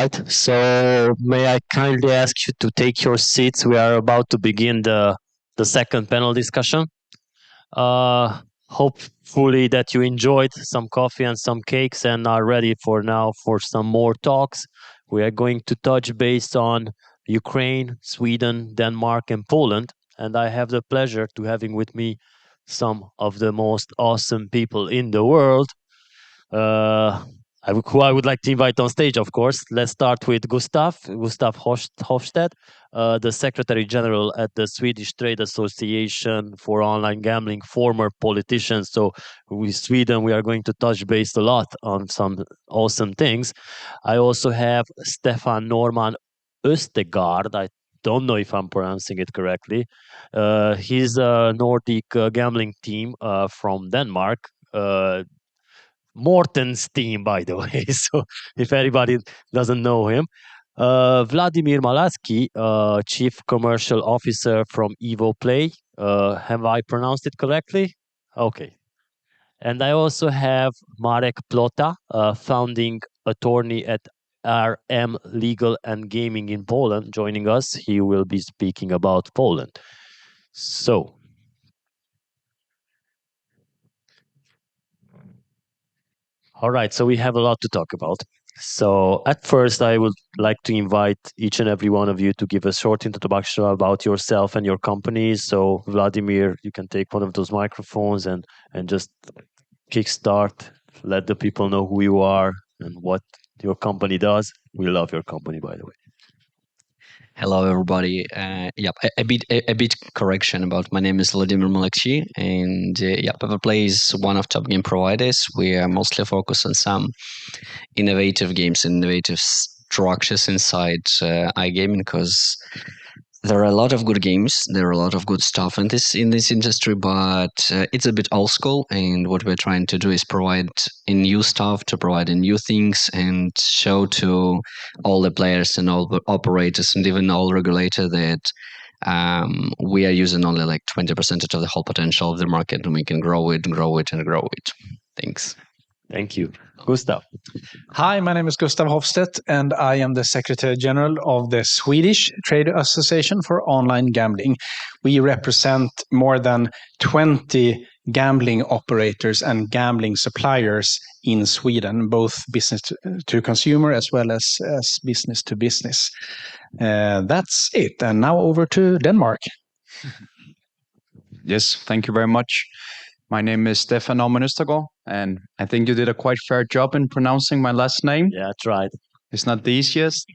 right, so may I kindly ask you to take your seats? We are about to begin the second panel discussion. Hopefully that you enjoyed some coffee and some cakes and are ready for some more talks. We are going to touch base on Ukraine, Sweden, Denmark, and Poland. And I have the pleasure to having with me some of the most awesome people in the world. Who I would like to invite on stage, of course. Let's start with Gustaf Hoffstedt, the Secretary General at the Swedish Trade Association for Online Gambling, former politician. So with Sweden, we are going to touch base a lot on some awesome things. I also have Stephan Normann Østergaard. I don't know if I'm pronouncing it correctly. He's a Nordic gambling team from Denmark. Morten's team, by the way, so if anybody doesn't know him. Vladimir Malakchi, Chief Commercial Officer from Evoplay. Have I pronounced it correctly? Okay. And I also have Marek Plota, founding attorney at RM Legal and Gaming in Poland, joining us. He will be speaking about Poland. So, all right, so we have a lot to talk about. So at first, I would like to invite each and every one of you to give a short introduction about yourself and your company. So Vladimir, you can take one of those microphones and just kickstart, let the people know who you are and what your company does. We love your company, by the way. Hello, everybody. A bit correction about my name is Vladimir Malakchi, and Evoplay is one of top game providers. We are mostly focused on some innovative games and innovative structures inside iGaming, because there are a lot of good games, there are a lot of good stuff in this industry, but it's a bit old school. And what we're trying to do is provide new stuff, to provide new things, and show to all the players and all the operators and even all regulators that we are using only like 20% of the whole potential of the market, and we can grow it and grow it and grow it. Thanks. Thank you. Gustaf. Hi, my name is Gustaf Hoffstedt, and I am the Secretary General of the Swedish Trade Association for Online Gambling. We represent more than 20 gambling operators and gambling suppliers in Sweden, both business to consumer as well as business to business. That's it. And now over to Denmark. Yes, thank you very much. My name is Stephan Østergaard, and I think you did a quite fair job in pronouncing my last name. Yeah, I tried. It's not the easiest.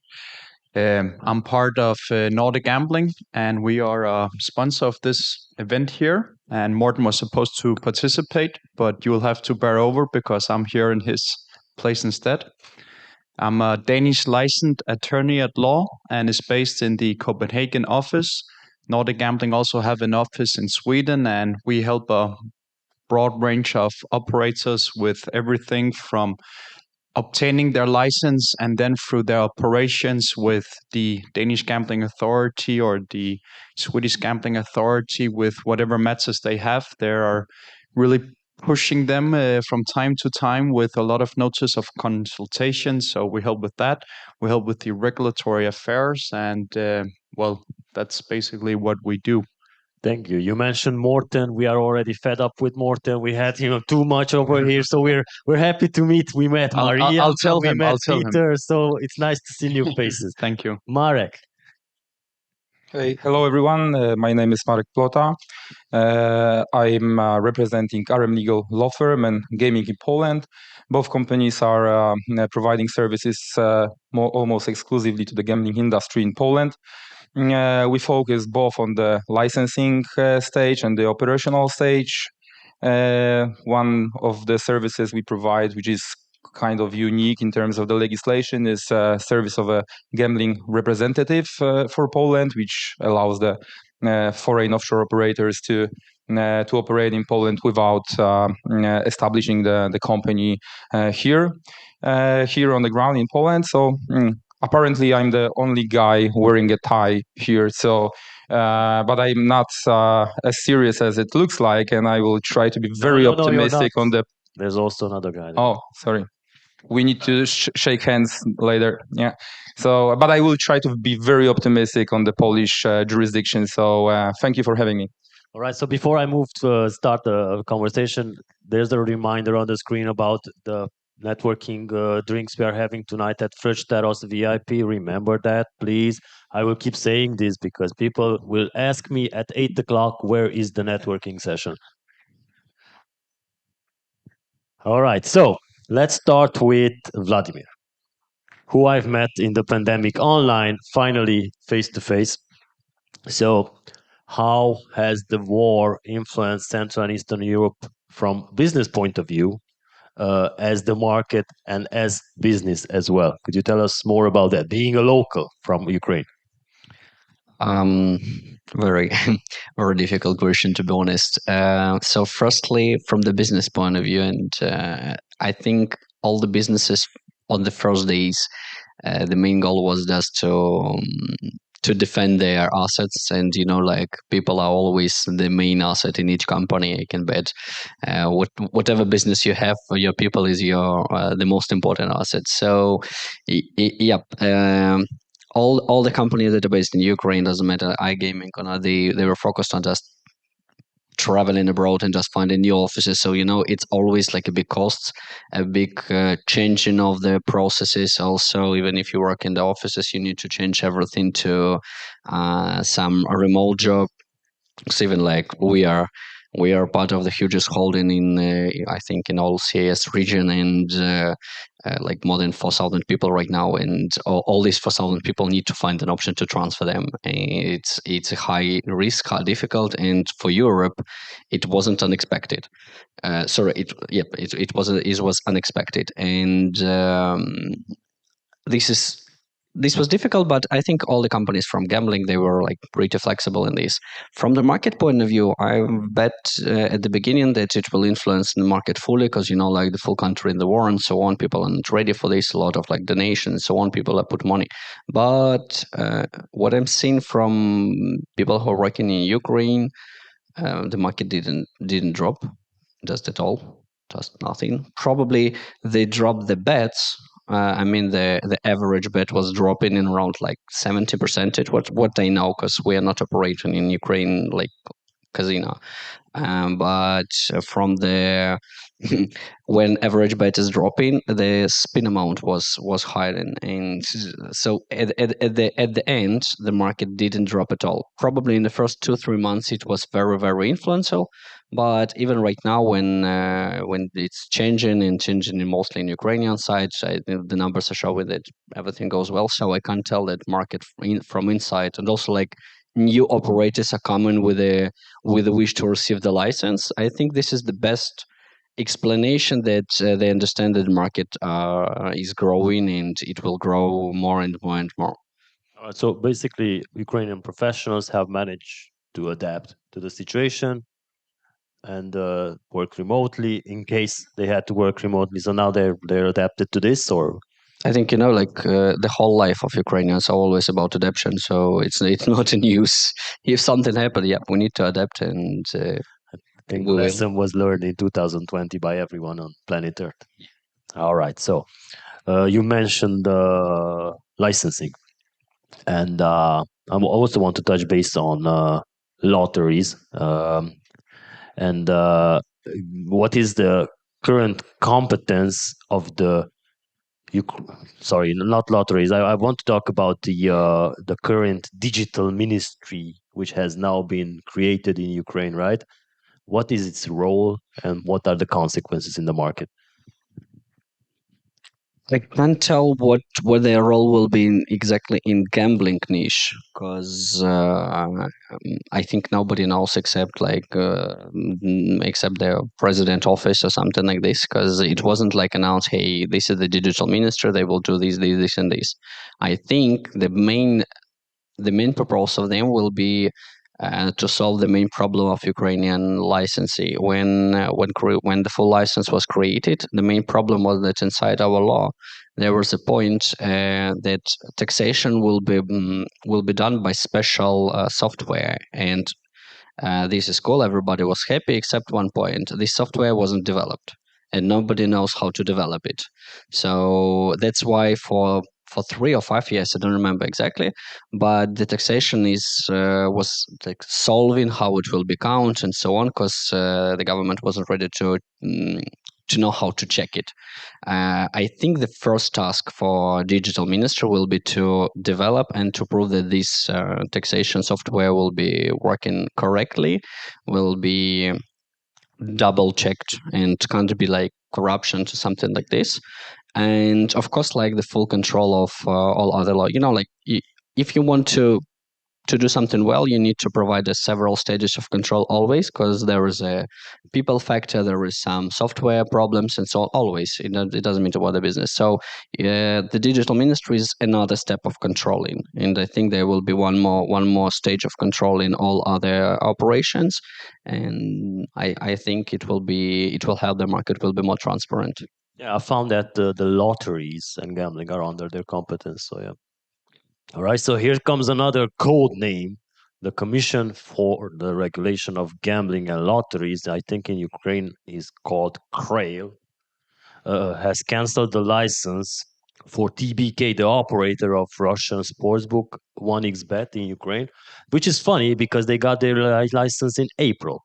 I'm part of Nordic Gambling, and we are a sponsor of this event here. And Morten was supposed to participate, but you will have to bear over because I'm here in his place instead. I'm a Danish licensed attorney at law and is based in the Copenhagen office. Nordic Gambling also have an office in Sweden, and we help a broad range of operators with everything from obtaining their license and then through their operations with the Danish Gambling Authority or the Swedish Gambling Authority with whatever matters they have. They are really pushing them from time to time with a lot of notice of consultation. So we help with that. We help with the regulatory affairs, and that's basically what we do. Thank you. You mentioned Morten. We are already fed up with Morten. We had him too much over here, so we're happy to meet. We met Maria. I'll tell him. Met Hipther. So it's nice to see new faces. Thank you, Marek. Hey, hello everyone. My name is Marek Plota. I'm representing RM Legal Law Firm and Gaming in Poland. Both companies are providing services almost exclusively to the gambling industry in Poland. We focus both on the licensing stage and the operational stage. One of the services we provide, which is kind of unique in terms of the legislation, is service of a gambling representative for Poland, which allows the foreign offshore operators to operate in Poland without establishing the company here on the ground in Poland. So apparently I'm the only guy wearing a tie here, so but I'm not as serious as it looks like, and I will try to be very optimistic on the... There's also another guy there. Oh, sorry. we need to shake hands later. Yeah. So, but I will try to be very optimistic on the Polish jurisdiction. So, thank you for having me. All right. So before I move to start the conversation, there's a reminder on the screen about the networking drinks we are having tonight at Fröchteros VIP. Remember that, please. I will keep saying this because people will ask me at 8 o'clock, where is the networking session? All right. So let's start with Vladimir, who I've met in the pandemic online, finally face to face. So how has the war influenced Central and Eastern Europe from business point of view, as the market and as business as well? Could you tell us more about that, being a local from Ukraine? Very, very difficult question, to be honest. So firstly, from the business point of view, and I think all the businesses on the first days, the main goal was just to defend their assets, and like people are always the main asset in each company. I can bet whatever business you have, your people is your the most important asset. So yep. All the companies that are based in Ukraine, doesn't matter iGaming or not, they were focused on just traveling abroad and just finding new offices. So it's always like a big cost, a big changing of the processes. Also, even if you work in the offices, you need to change everything to some remote job. Because even like we are part of the hugest holding in I think in all CIS region, and like more than 4,000 people right now, and all these 4,000 people need to find an option to transfer them. It's a high risk, high difficult, and for Europe, it wasn't unexpected. It was unexpected, and this was difficult, but I think all the companies from gambling, they were like pretty flexible in this. From the market point of view, I bet at the beginning that it will influence the market fully, because like the full country in the war and so on, people are not ready for this. A lot of like donations and so on, people have put money. But what I'm seeing from people who are working in Ukraine, the market didn't drop, just at all, just nothing. Probably they dropped the bets. I mean, the average bet was dropping in around like 70%. What they know, because we are not operating in Ukraine like casino. But from the when average bet is dropping, the spin amount was higher, and so at the end, the market didn't drop at all. Probably in the first 2-3 months, it was very, very influential. But even right now, when it's changing mostly in Ukrainian side, the numbers are showing that everything goes well. So I can't tell that market from inside, and also like new operators are coming with a wish to receive the license. I think this is the best explanation that they understand that the market is growing, and it will grow more and more and more. So basically, Ukrainian professionals have managed to adapt to the situation and work remotely in case they had to work remotely. So now they're adapted to this, or I think the whole life of Ukrainians are always about adaptation. So it's not a news. If something happened, yeah, we need to adapt, and I think the lesson was learned in 2020 by everyone on planet Earth. All right. So you mentioned licensing, and I also want to touch base on lotteries. And what is the current competence of the sorry, not lotteries. I want to talk about the current digital ministry, which has now been created in Ukraine, right? What is its role, and what are the consequences in the market? I can't tell what their role will be exactly in gambling niche, because I think nobody knows except their president office or something like this, because it wasn't like announced, hey, this is the digital minister, they will do this and this. I think the main purpose of them will be to solve the main problem of Ukrainian licensing. When the full license was created, the main problem was that inside our law there was a point that taxation will be done by special software, and this is cool. Everybody was happy except one point: this software wasn't developed. and nobody knows how to develop it. So that's why for 3 or 5 years, I don't remember exactly, but the taxation was like solving how it will be counted and so on, because the government wasn't ready to know how to check it. I think the first task for digital ministry will be to develop and to prove that this taxation software will be working correctly, will be double checked, and can't be like corruption to something like this. And of course, like the full control of all other law. Like if you want to do something well, you need to provide several stages of control always, because there is a people factor, there is some software problems, and so on, always. It doesn't matter what the business. So the digital ministry is another step of controlling, and I think there will be one more stage of control in all other operations, and I think it will help the market will be more transparent. Yeah, I found that the lotteries and gambling are under their competence. So yeah. All right, so here comes another code name. The Commission for the Regulation of Gambling and Lotteries, I think in Ukraine is called KRAIL, has cancelled the license for TBK, the operator of Russian sportsbook 1xBet in Ukraine, which is funny because they got their license in April,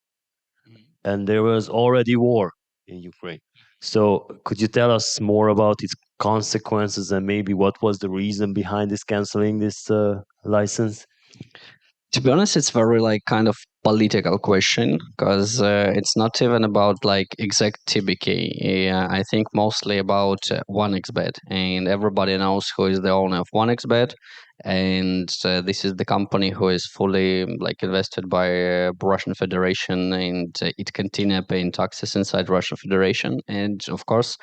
and there was already war in Ukraine. So could you tell us more about its consequences and maybe what was the reason behind this canceling this license? To be honest, it's very like kind of political question, because it's not even about like exact TBK. I think mostly about 1xBet, and everybody knows who is the owner of 1xBet, and this is the company who is fully like invested by Russian Federation, and it continue paying taxes inside Russian Federation, and of course.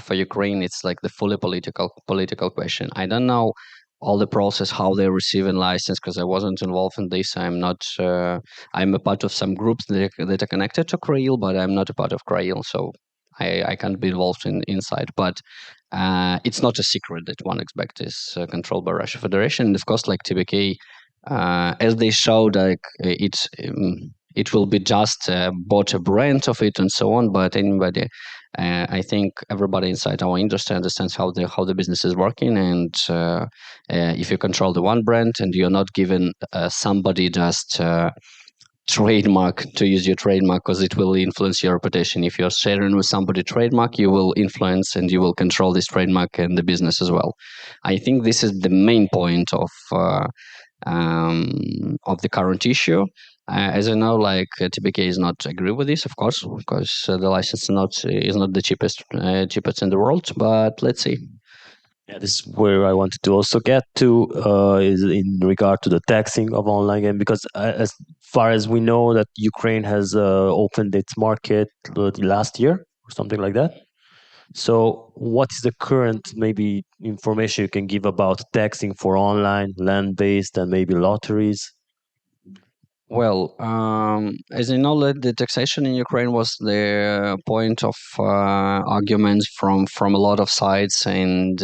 For Ukraine, it's like the fully political question. I don't know all the process, how they receive a license, because I wasn't involved in this. I'm not. I'm a part of some groups that are connected to KRAIL, but I'm not a part of KRAIL, so I can't be involved inside. But it's not a secret that 1xBet is controlled by Russian Federation, and of course, like TBK, as they showed, like it will be just bought a brand of it and so on. But anybody, I think everybody inside our industry understands how the business is working, and if you control the one brand and you're not giving somebody just trademark to use your trademark, because it will influence your reputation. If you're sharing with somebody trademark, you will influence and you will control this trademark and the business as well. I think this is the main point of the current issue. As I know, like TBK is not agree with this, of course, because the license is not the cheapest in the world. But let's see. Yeah, this is where I wanted to also get to is in regard to the taxing of online game, because as far as we know that Ukraine has opened its market last year or something like that. So what is the current maybe information you can give about taxing for online, land-based, and maybe lotteries? Well, as you know, the taxation in Ukraine was the point of arguments from a lot of sides, and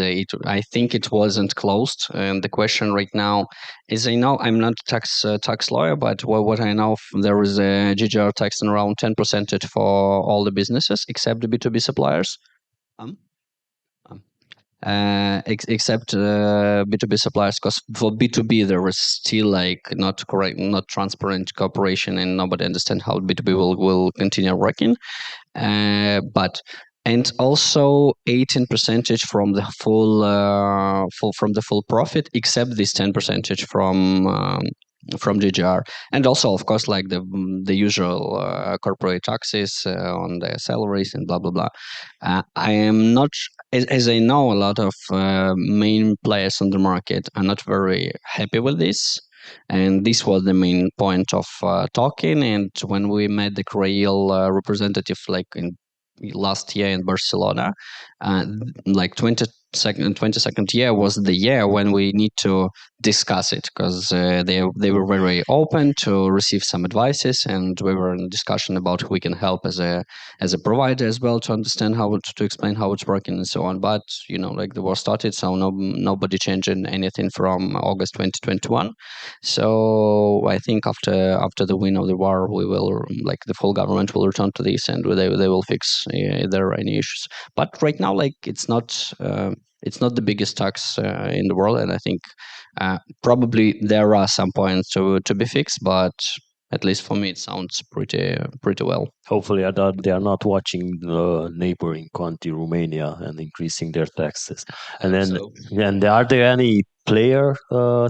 I think it wasn't closed. And the question right now is, I know I'm not a tax lawyer, but what I know, there is a GGR tax in around 10% for all the businesses except the B2B suppliers. Except B2B suppliers, because for B2B there is still like not transparent cooperation, and nobody understands how B2B will continue working. But and also 18% from the full profit, except this 10% from GGR, and also of course like the usual corporate taxes on their salaries and blah blah blah. I am not, as I know, a lot of main players on the market are not very happy with this, and this was the main point of talking. And when we met the KRAIL representative, like in last year in Barcelona, like 20 22nd year was the year when we need to discuss it, because they were very open to receive some advices, and we were in discussion about who we can help as a provider as well, to understand how to explain how it's working and so on. But the war started, so nobody changing anything from August 2021. So I think after the win of the war, we will, the full government will return to this, and they will fix if there are any issues. But right now, it's not the biggest tax in the world, and I think probably there are some points to be fixed, but at least for me, it sounds pretty well. Hopefully, they are not watching the neighboring country, Romania, and increasing their taxes. And then, are there any player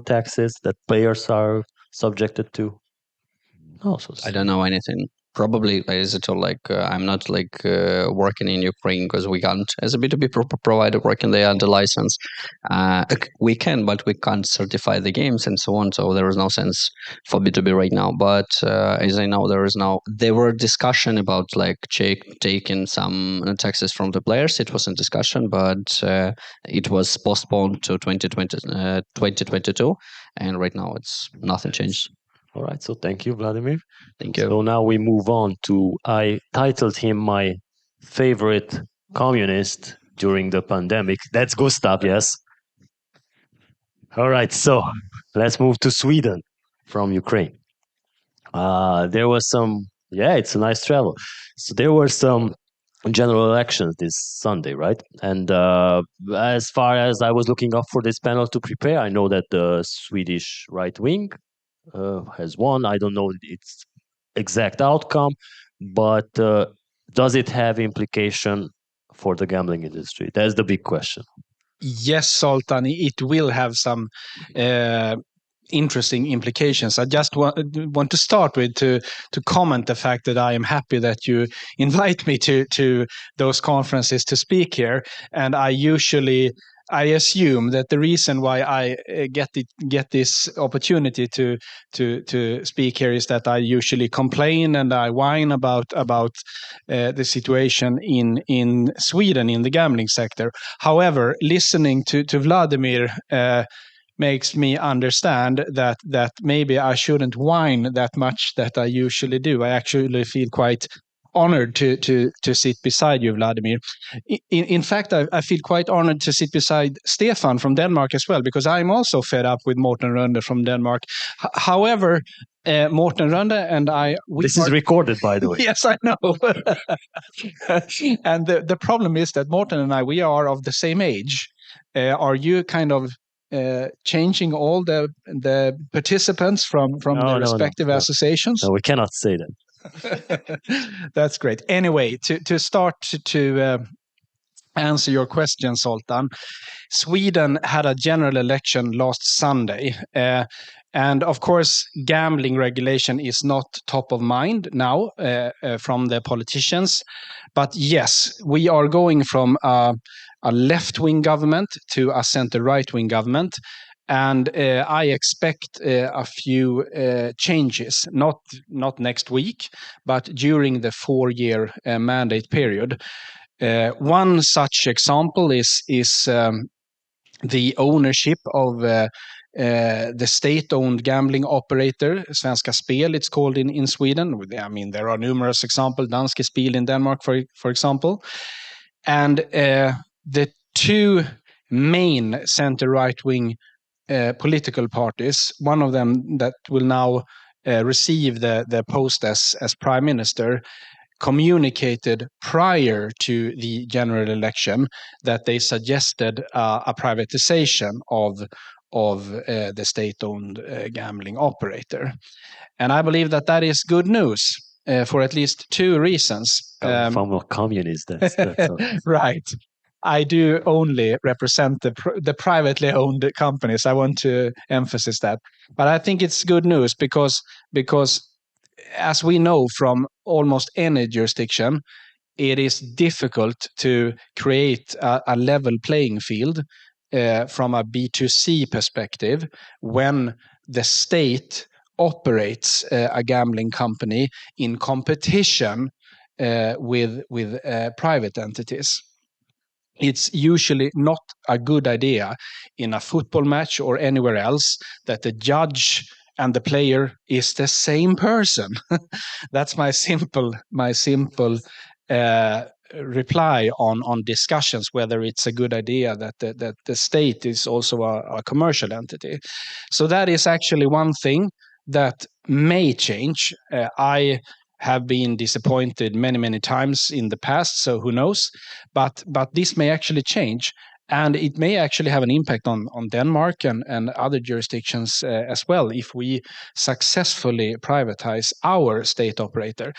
taxes that players are subjected to? No, I don't know anything. Probably, as I told, I'm not working in Ukraine, because we can't, as a B2B provider working there under license. We can, but we can't certify the games and so on. So there is no sense for B2B right now. But as I know, there were discussion about taking some taxes from the players. It was in discussion, but it was postponed to 2022, and right now it's nothing changed. All right, so thank you, Vladimir. Thank you. So now we move on to, I titled him my favorite communist during the pandemic. That's Gustaf, yes? All right, so let's move to Sweden from Ukraine. There was it's a nice travel. So there were some general elections this Sunday, right? And as far as I was looking up for this panel to prepare, I know that the Swedish right wing has won. I don't know its exact outcome, but does it have implication for the gambling industry? That's the big question. Yes, Zoltán, it will have some interesting implications. I just want to start with to comment the fact that I am happy that you invite me to those conferences to speak here, and I assume that the reason why I get this opportunity to speak here is that I usually complain and I whine about the situation in Sweden in the gambling sector. However, listening to Vladimir makes me understand that maybe I shouldn't whine that much that I usually do. I actually feel quite honored to sit beside you, Vladimir. In fact, I feel quite honored to sit beside Stephan from Denmark as well, because I'm also fed up with Morten Runde from Denmark. However, Morten Runde and I... This is recorded, by the way. Yes, I know. And the problem is that Morten and I, we are of the same age. Are you kind of changing all the participants from the respective associations? No, we cannot say that. That's great. Anyway, to start to answer your question, Zoltán, Sweden had a general election last Sunday. And of course, gambling regulation is not top of mind now from the politicians. But yes, we are going from a left-wing government to a center-right-wing government. And I expect a few changes, not next week, but during the 4-year mandate period. One such example is the ownership of the state-owned gambling operator, Svenska Spel, it's called in Sweden. I mean, there are numerous examples, Danske Spil in Denmark, for example. And the two main center-right-wing political parties, one of them that will now receive the post as prime minister, communicated prior to the general election that they suggested a privatization of the state-owned gambling operator. And I believe that is good news for at least two reasons. From a communist, that's right. I do only represent the privately owned companies. I want to emphasize that. But I think it's good news because as we know from almost any jurisdiction, it is difficult to create a level playing field from a B2C perspective when the state operates a gambling company in competition with private entities. it's usually not a good idea in a football match or anywhere else that the judge and the player is the same person. That's my simple reply on discussions whether it's a good idea that the state is also a commercial entity. So that is actually one thing that may change. I have been disappointed many times in the past, so who knows? But this may actually change, and it may actually have an impact on Denmark and other jurisdictions as well if we successfully privatize our state operator.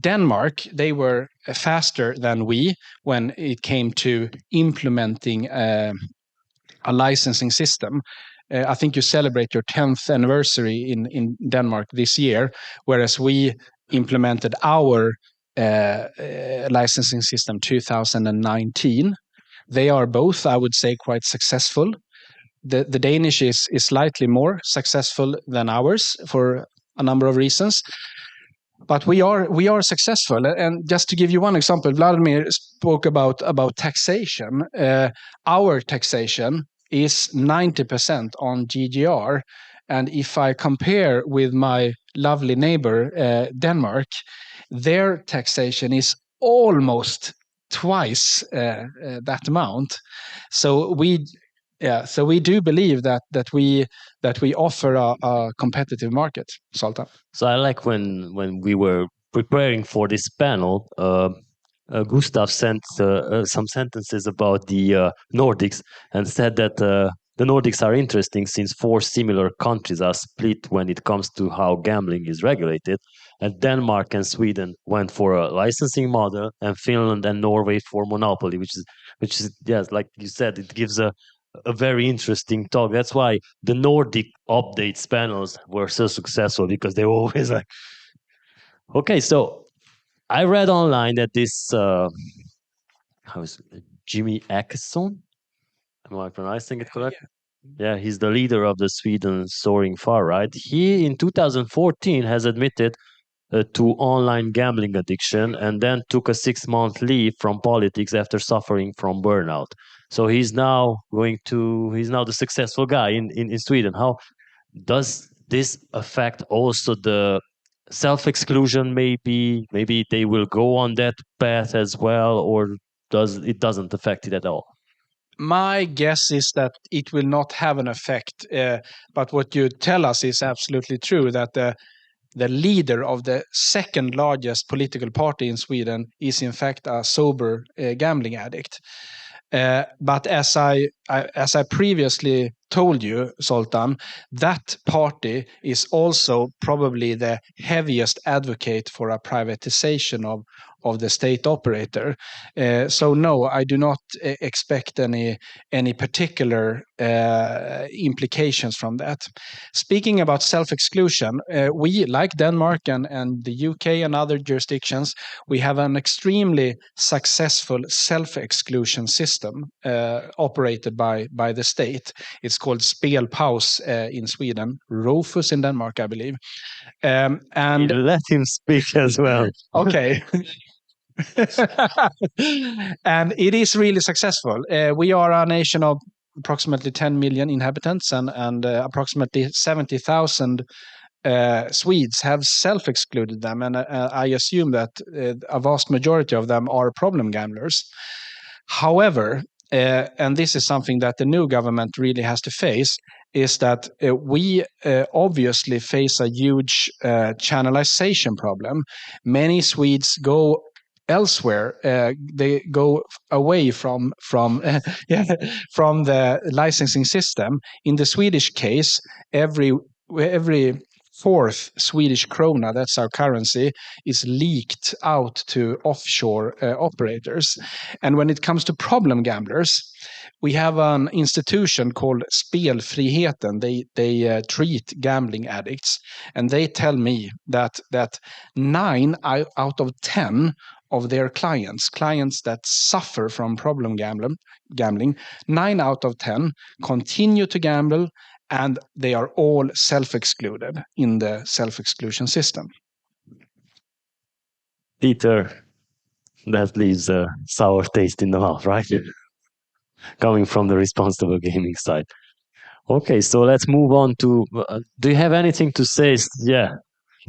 Denmark, they were faster than we when it came to implementing a licensing system. I think you celebrate your 10th anniversary in Denmark this year, whereas we implemented our licensing system 2019. They are both, I would say, quite successful. The Danish is slightly more successful than ours for a number of reasons. But we are successful. And just to give you one example, Vladimir spoke about taxation. Our taxation is 90% on GGR. And if I compare with my lovely neighbor, Denmark, their taxation is almost twice that amount. So we do believe that we offer a competitive market, Zoltán. So I like when we were preparing for this panel, Gustaf sent some sentences about the Nordics and said that the Nordics are interesting since 4 similar countries are split when it comes to how gambling is regulated. And Denmark and Sweden went for a licensing model, and Finland and Norway for monopoly, which is yes, like you said, it gives a very interesting talk. That's why the Nordic updates panels were so successful, because they were always like, okay, so I read online that this how is it, Jimmy Åkesson? Am I pronouncing it correct? Yeah, he's the leader of the Sweden soaring far right. He in 2014 has admitted to online gambling addiction, and then took a 6-month leave from politics after suffering from burnout. So he's now the successful guy in Sweden. How does this affect also the self-exclusion? Maybe they will go on that path as well, or doesn't affect it at all? My guess is that it will not have an effect, but what you tell us is absolutely true, that the leader of the second largest political party in Sweden is in fact a sober gambling addict. But as I previously told you, Zoltán, that party is also probably the heaviest advocate for a privatization of the state operator. So no, I do not expect any particular implications from that. Speaking about self-exclusion, we, like Denmark and the UK and other jurisdictions, we have an extremely successful self-exclusion system operated by the state. It's called Spelpaus in Sweden, Rofus in Denmark, I believe. And let him speak as well. Okay. And it is really successful. We are a nation of approximately 10 million inhabitants, and approximately 70,000 Swedes have self-excluded them, and I assume that a vast majority of them are problem gamblers. However, and this is something that the new government really has to face, is that we obviously face a huge channelization problem. Many Swedes go elsewhere. They go away from the licensing system. In the Swedish case, every fourth Swedish krona, that's our currency, is leaked out to offshore operators. And when it comes to problem gamblers, we have an institution called Spelfriheten. They treat gambling addicts, and they tell me that 9 out of 10 of their clients that suffer from problem gambling, 9 out of 10 continue to gamble, and they are all self-excluded in the self-exclusion system. Peter, that leaves a sour taste in the mouth, right? coming from the responsible gaming side. Okay, so let's move on to. Do you have anything to say? Yeah,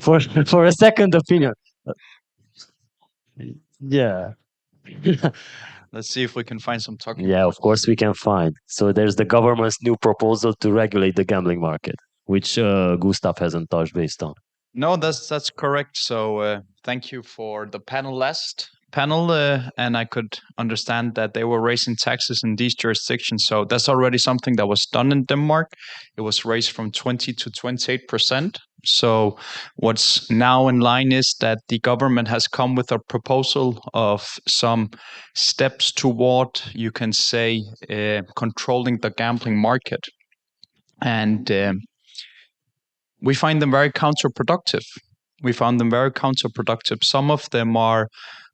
for a second opinion. Yeah. Let's see if we can find some talking. Yeah, of course we can find. So there's the government's new proposal to regulate the gambling market, which Gustaf hasn't touched based on. No, that's correct. So thank you for the panelist panel, and I could understand that they were raising taxes in these jurisdictions. So that's already something that was done in Denmark. It was raised from 20 to 28%. So what's now in line is that the government has come with a proposal of some steps toward, you can say, controlling the gambling market. And we find them very counterproductive. Some of them are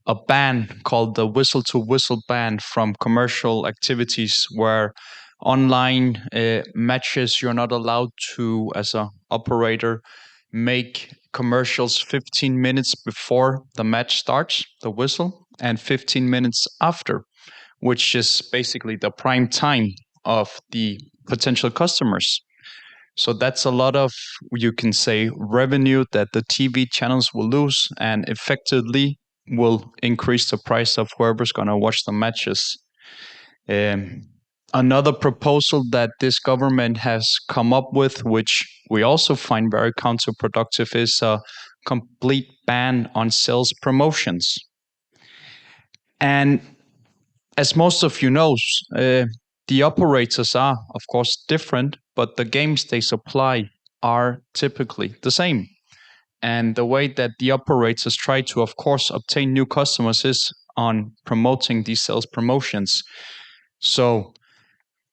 a ban called the whistle-to-whistle ban from commercial activities, where online matches, you're not allowed to, as an operator, make commercials 15 minutes before the match starts, the whistle, and 15 minutes after, which is basically the prime time of the potential customers. So that's a lot of, you can say, revenue that the TV channels will lose, and effectively will increase the price of whoever's going to watch the matches. Another proposal that this government has come up with, which we also find very counterproductive, is a complete ban on sales promotions. And as most of you know, the operators are, of course, different, but the games they supply are typically the same. And the way that the operators try to, of course, obtain new customers is on promoting these sales promotions. So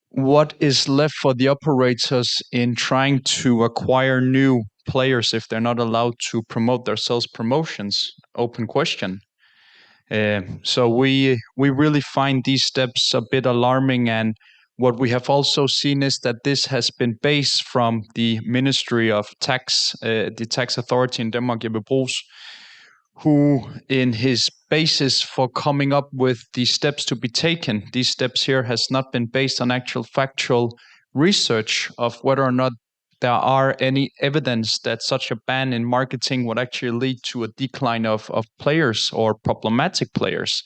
what is left for the operators in trying to acquire new players if they're not allowed to promote their sales promotions? Open question. So we really find these steps a bit alarming, and what we have also seen is that this has been based from the Ministry of Tax, the tax authority in Denmark, Evoplay, who in his basis for coming up with the steps to be taken, these steps here has not been based on actual factual research of whether or not there are any evidence that such a ban in marketing would actually lead to a decline of players or problematic players.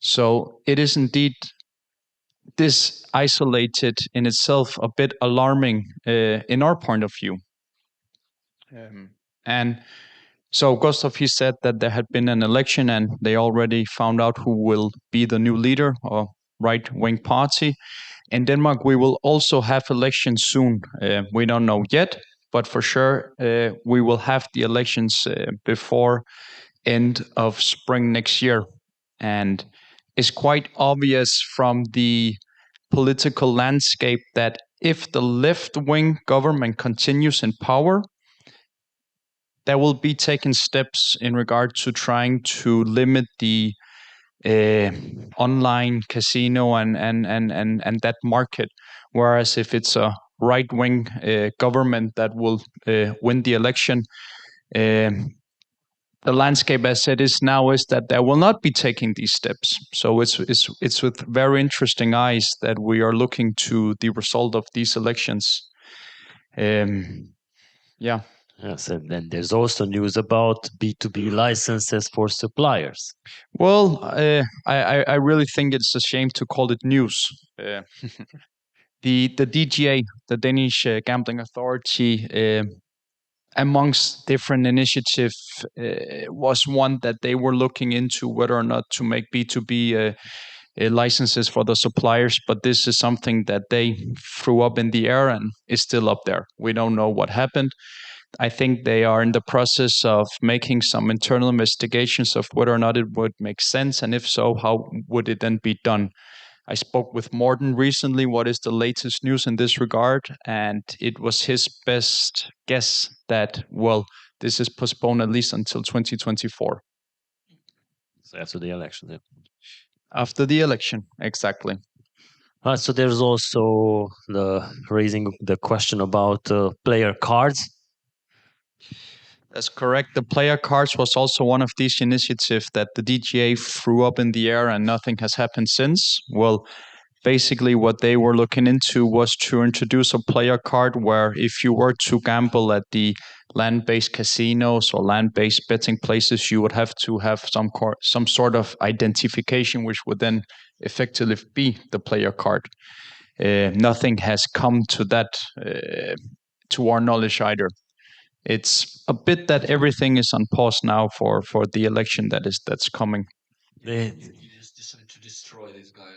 So it is indeed this isolated in itself a bit alarming in our point of view. And so Gustaf, he said that there had been an election and they already found out who will be the new leader or right-wing party. In Denmark, we will also have elections soon. We don't know yet, but for sure we will have the elections before end of spring next year. And it's quite obvious from the political landscape that if the left-wing government continues in power, there will be taken steps in regard to trying to limit the online casino and that market. Whereas if it's a right-wing government that will win the election, the landscape as it is now is that they will not be taking these steps. So it's with very interesting eyes that we are looking to the result of these elections. Yeah. Yes, and then there's also news about B2B licenses for suppliers. Well, I really think it's a shame to call it news. The DGA, the Danish Gambling Authority, amongst different initiatives, was one that they were looking into whether or not to make B2B licenses for the suppliers, but this is something that they threw up in the air and is still up there. We don't know what happened. I think they are in the process of making some internal investigations of whether or not it would make sense, and if so, how would it then be done. I spoke with Morten recently, what is the latest news in this regard, and it was his best guess that, well, this is postponed at least until 2024. So after the election, yeah. After the election, exactly. So there's also raising the question about player cards. That's correct. The player cards was also one of these initiatives that the DGA threw up in the air and nothing has happened since. Well, basically what they were looking into was to introduce a player card where if you were to gamble at the land-based casinos or land-based betting places, you would have to have some sort of identification, which would then effectively be the player card. Nothing has come to that, to our knowledge either. It's a bit that everything is on pause now for the election that's coming. They, You just decided to destroy this guy.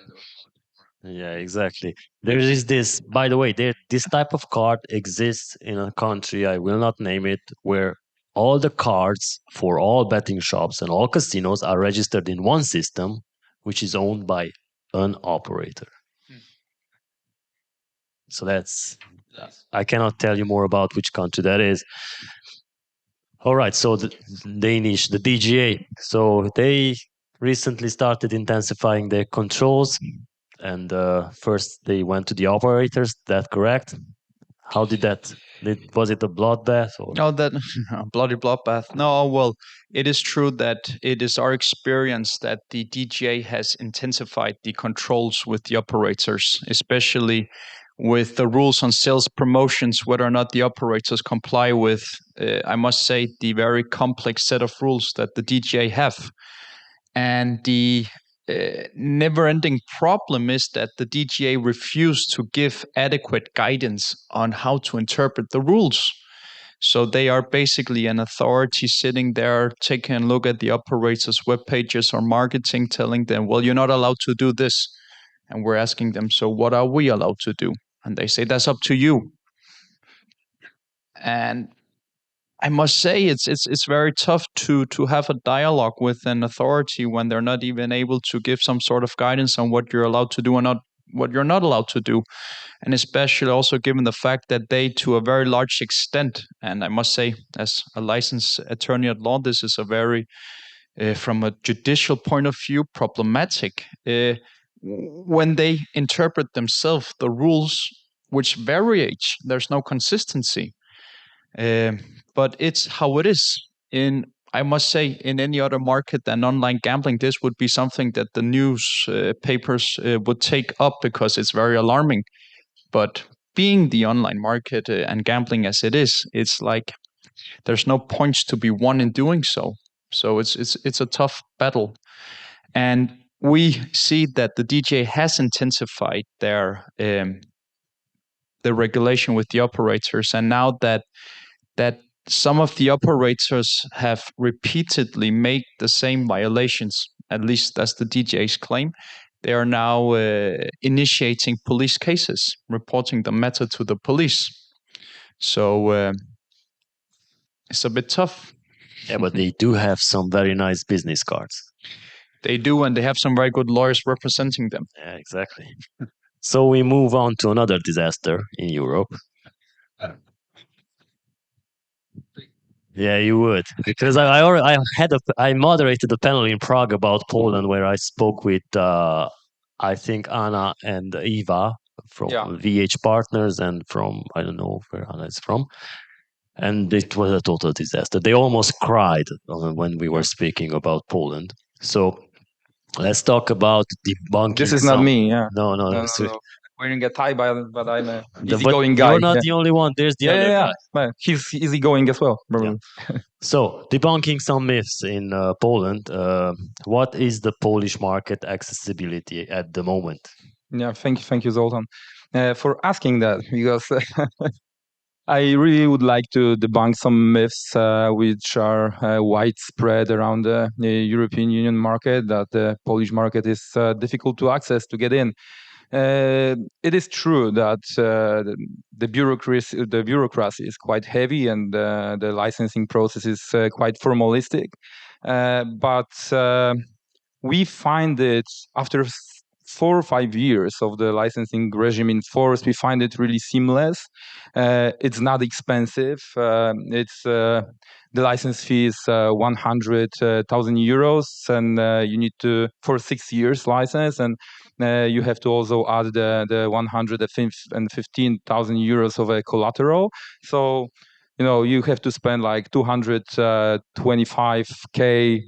yeah, exactly. There is this, by the way, this type of card exists in a country, I will not name it, where all the cards for all betting shops and all casinos are registered in one system, which is owned by an operator. So that's, I cannot tell you more about which country that is. All right, so the Danish, the DGA, so they recently started intensifying their controls, and first they went to the operators. That correct? How did that? Was it a bloodbath? Or? No, that bloody bloodbath. No, well, it is true that it is our experience that the DGA has intensified the controls with the operators, especially with the rules on sales promotions, whether or not the operators comply with, I must say, the very complex set of rules that the DGA have. And the never-ending problem is that the DGA refused to give adequate guidance on how to interpret the rules. So they are basically an authority sitting there taking a look at the operators' web pages or marketing, telling them, well, you're not allowed to do this. And we're asking them, so what are we allowed to do? And they say, that's up to you. And I must say, it's very tough to have a dialogue with an authority when they're not even able to give some sort of guidance on what you're allowed to do and not what you're not allowed to do. And especially also given the fact that they, to a very large extent, and I must say, as a licensed attorney at law, this is a very, from a judicial point of view, problematic. When they interpret themselves the rules, which variate, there's no consistency. But it's how it is. I must say, in any other market than online gambling, this would be something that the newspapers would take up because it's very alarming. But being the online market and gambling as it is, it's like there's no points to be won in doing so. So it's a tough battle. And we see that the DGA has intensified their the regulation with the operators, and now that some of the operators have repeatedly made the same violations, at least that's the DGA's claim, they are now initiating police cases, reporting the matter to the police. So it's a bit tough. Yeah, but they do have some very nice business cards. They do, and they have some very good lawyers representing them. Yeah, exactly. So we move on to another disaster in Europe. Yeah, you would, because I moderated a panel in Prague about Poland where I spoke with I think Anna and Eva from VH Partners and from I don't know where Anna is from, and it was a total disaster. They almost cried when we were speaking about Poland. So let's talk about debunking. This is not me. Yeah. No. Wearing a tie, but I'm a easygoing guy. You're not the only one. There's the other guy. But he's easygoing as well. Yeah. So, debunking some myths in Poland. What is the Polish market accessibility at the moment? Yeah, thank you, Zoltán, for asking that, because I really would like to debunk some myths which are widespread around the European Union market, that the Polish market is difficult to access, to get in. It is true that the bureaucracy is quite heavy and the licensing process is quite formalistic. But we find it after 4 or 5 years of the licensing regime in force, we find it really seamless. It's not expensive. The license fee is 100,000 euros, and you need to for 6 years license, and you have to also add the 115,000 euros of a collateral. So you have to spend like 225K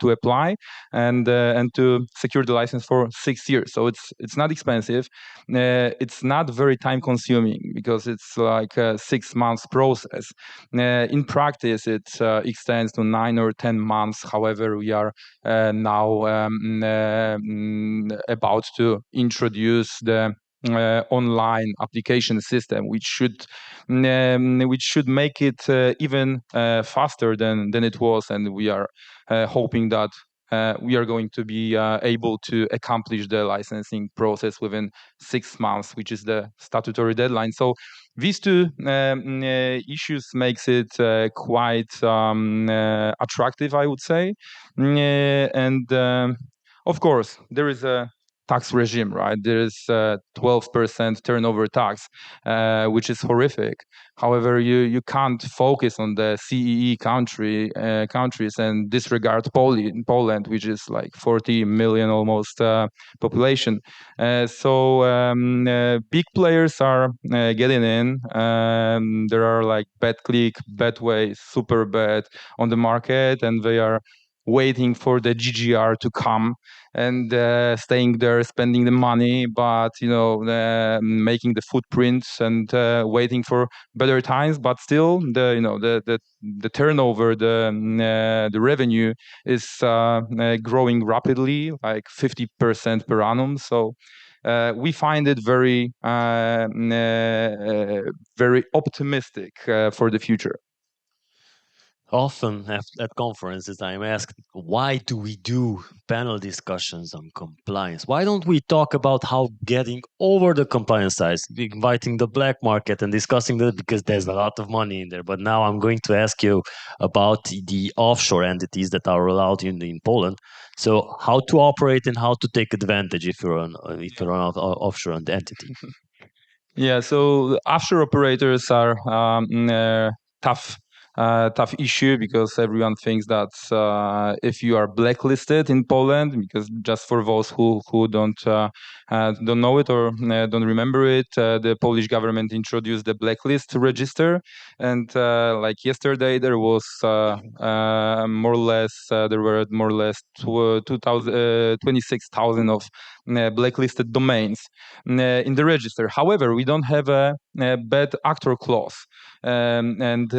to apply and to secure the license for 6 years. So it's not expensive. It's not very time consuming because it's like a 6 months process. In practice, it extends to 9 or 10 months. However, we are now about to introduce the online application system, which should make it even faster than it was, and we are hoping that we are going to be able to accomplish the licensing process within 6 months, which is the statutory deadline. So these two issues makes it quite attractive, I would say, and of course there is a tax regime, right? There is 12% turnover tax, which is horrific. However, you can't focus on the CEE countries and disregard Poland, which is like 40 million almost population. So big players are getting in. There are like BetClick, Betway, Superbet on the market, and they are waiting for the GGR to come and staying there, spending the money, but making the footprints and waiting for better times. But still, the turnover, the revenue is growing rapidly, like 50% per annum. So we find it very very optimistic for the future. Often at conferences, I'm asked, why do we do panel discussions on compliance? Why don't we talk about how getting over the compliance side, inviting the black market and discussing that, because there's a lot of money in there. But now I'm going to ask you about the offshore entities that are allowed in Poland. So how to operate and how to take advantage if you're an offshore entity. Yeah, so offshore operators are tough issue, because everyone thinks that if you are blacklisted in Poland, because just for those who don't know it or don't remember it, the Polish government introduced the blacklist register, and like yesterday there was more or less 26,000 of blacklisted domains in the register. However, we don't have a bad actor clause, and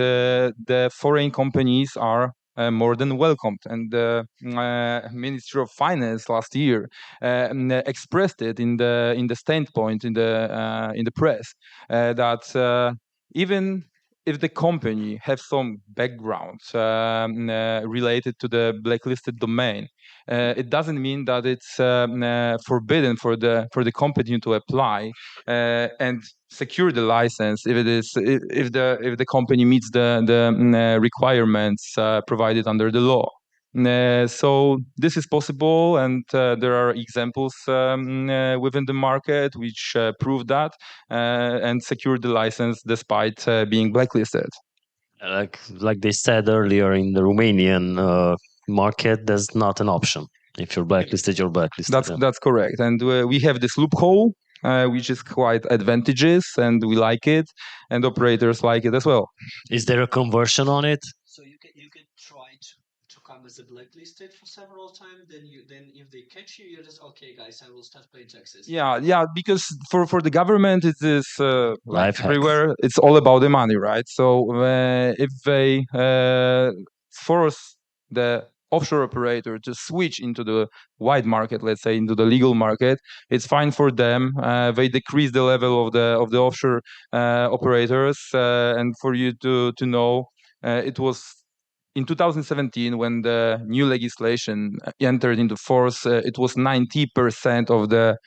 the foreign companies are more than welcomed. And the Ministry of Finance last year expressed it in the standpoint in the press that even if the company has some background related to the blacklisted domain, it doesn't mean that it's forbidden for the company to apply and secure the license if the company meets the requirements provided under the law. So this is possible, and there are examples within the market which prove that and secure the license despite being blacklisted. Like they said earlier, in the Romanian market, there's not an option. If you're blacklisted, you're blacklisted. That's correct, and we have this loophole, which is quite advantageous, and we like it, and operators like it as well. Is there a conversion on it? So you can try to come as a blacklisted for several times. Then if they catch you, you're just okay, guys. I will start paying taxes. Yeah, because for the government it is Life everywhere. hack. It's all about the money, right? So if they force the offshore operator to switch into the white market, let's say into the legal market, it's fine for them. They decrease the level of the offshore operators, and for you to know, it was in 2017 when the new legislation entered into force. It was 90% of the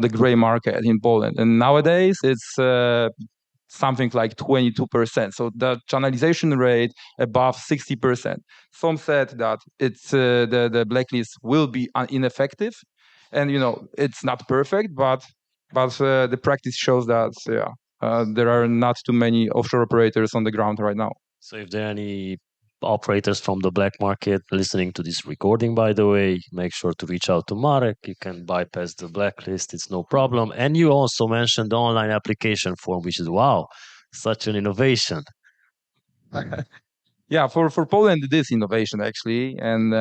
gray market in Poland, and nowadays it's something like 22%. So the channelization rate above 60%. Some said that it's the blacklist will be ineffective, and it's not perfect, but the practice shows that there are not too many offshore operators on the ground right now. So if there are any operators from the black market listening to this recording, by the way, make sure to reach out to Marek. You can bypass the blacklist, it's no problem. And you also mentioned the online application form, which is wow. such an innovation. Yeah, for Poland, it is innovation actually, and